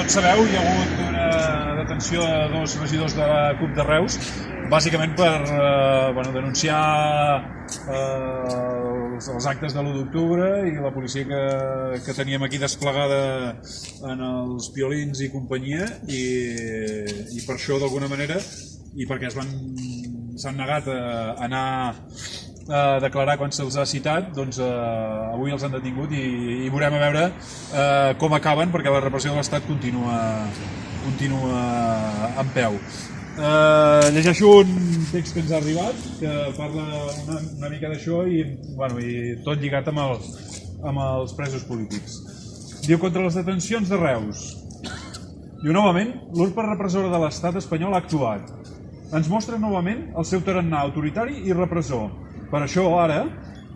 tots sabeu, hi ha hagut una detenció de dos regidors de la CUP de Reus, bàsicament per denunciar els actes de l'1 d'octubre i la policia que teníem aquí desplegada en els piolins i companyia, i per això d'alguna manera, i perquè s'han negat a anar a declarar quan se'ls ha citat, doncs avui els han detingut i veurem a veure com acaben, perquè la repressió de l'Estat continua en peu. Llegeixo un text que ens ha arribat que parla una mica d'això i tot lligat amb els presos polítics. Diu: contra les detencions de Reus. Diu: novament, l'urpa repressora de l'Estat espanyol ha actuat. Ens mostra novament el seu tarannà autoritari i repressor. Per això, ara,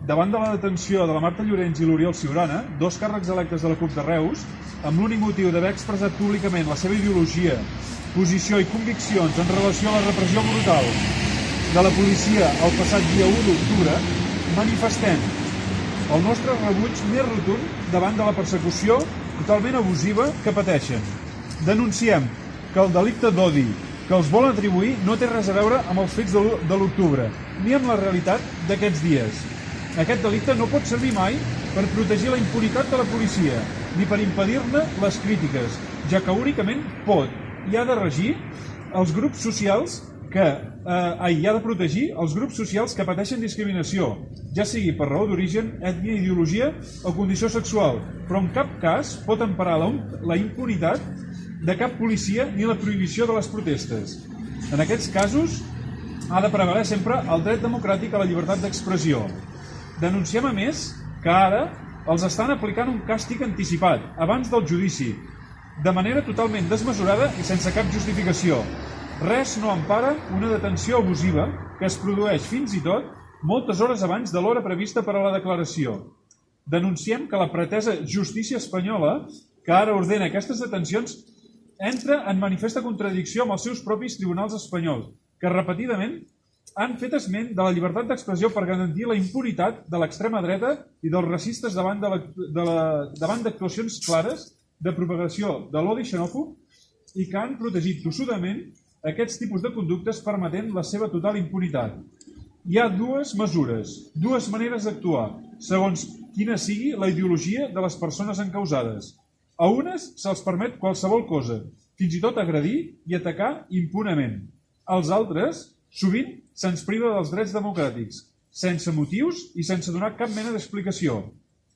davant de la detenció de la Marta Llorens i l'Oriol Ciurana, dos càrrecs electes de la CUP de Reus, amb l'únic motiu d'haver expressat públicament la seva ideologia, posició i conviccions en relació a la repressió brutal de la policia el passat dia 1 d'octubre, manifestem el nostre rebuig més rotund davant de la persecució totalment abusiva que pateixen. Denunciem que el delicte d'odi que els volen atribuir no té res a veure amb els fets de l'octubre, ni amb la realitat d'aquests dies. Aquest delicte no pot servir mai per protegir la impunitat de la policia, ni per impedir-ne les crítiques, ja que únicament pot i ha de regir els grups socials hi ha de protegir els grups socials que pateixen discriminació, ja sigui per raó d'origen, ètnia, ideologia o condició sexual, però en cap cas pot emparar la impunitat de cap policia ni la prohibició de les protestes. En aquests casos ha de prevaler sempre el dret democràtic a la llibertat d'expressió. Denunciem, a més, que ara els estan aplicant un càstig anticipat, abans del judici, de manera totalment desmesurada i sense cap justificació. Res no empara una detenció abusiva que es produeix fins i tot moltes hores abans de l'hora prevista per a la declaració. Denunciem que la pretesa justícia espanyola, que ara ordena aquestes detencions, entra en manifesta contradicció amb els seus propis tribunals espanyols, que repetidament han fet esment de la llibertat d'expressió per garantir la impunitat de l'extrema dreta i dels racistes davant d'actuacions clares de propagació de l'odi xenòfob i que han protegit tossudament aquests tipus de conductes permetent la seva total impunitat. Hi ha dues mesures, dues maneres d'actuar, segons quina sigui la ideologia de les persones encausades. A unes se'ls permet qualsevol cosa, fins i tot agredir i atacar impunement. Als altres, sovint, se'ns priva dels drets democràtics, sense motius i sense donar cap mena d'explicació.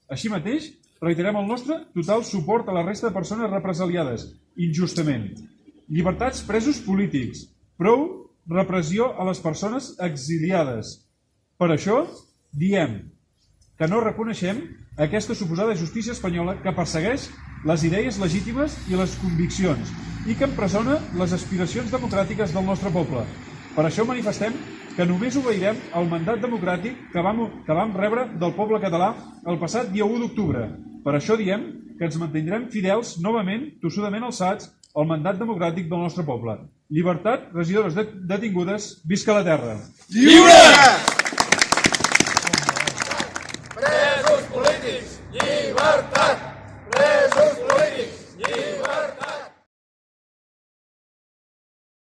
Així mateix, reiterem el nostre total suport a la resta de persones represaliades, injustament. Llibertats presos polítics, prou repressió a les persones exiliades. Per això, diem que no reconeixem aquesta suposada justícia espanyola que persegueix les idees legítimes i les conviccions i que empresona les aspiracions democràtiques del nostre poble. Per això manifestem que només obeirem el mandat democràtic que vam rebre del poble català el passat dia 1 d'octubre. Per això diem que ens mantindrem fidels novament, tossudament alçats, al mandat democràtic del nostre poble. Llibertat, regidores detingudes, visca la terra! Lliure!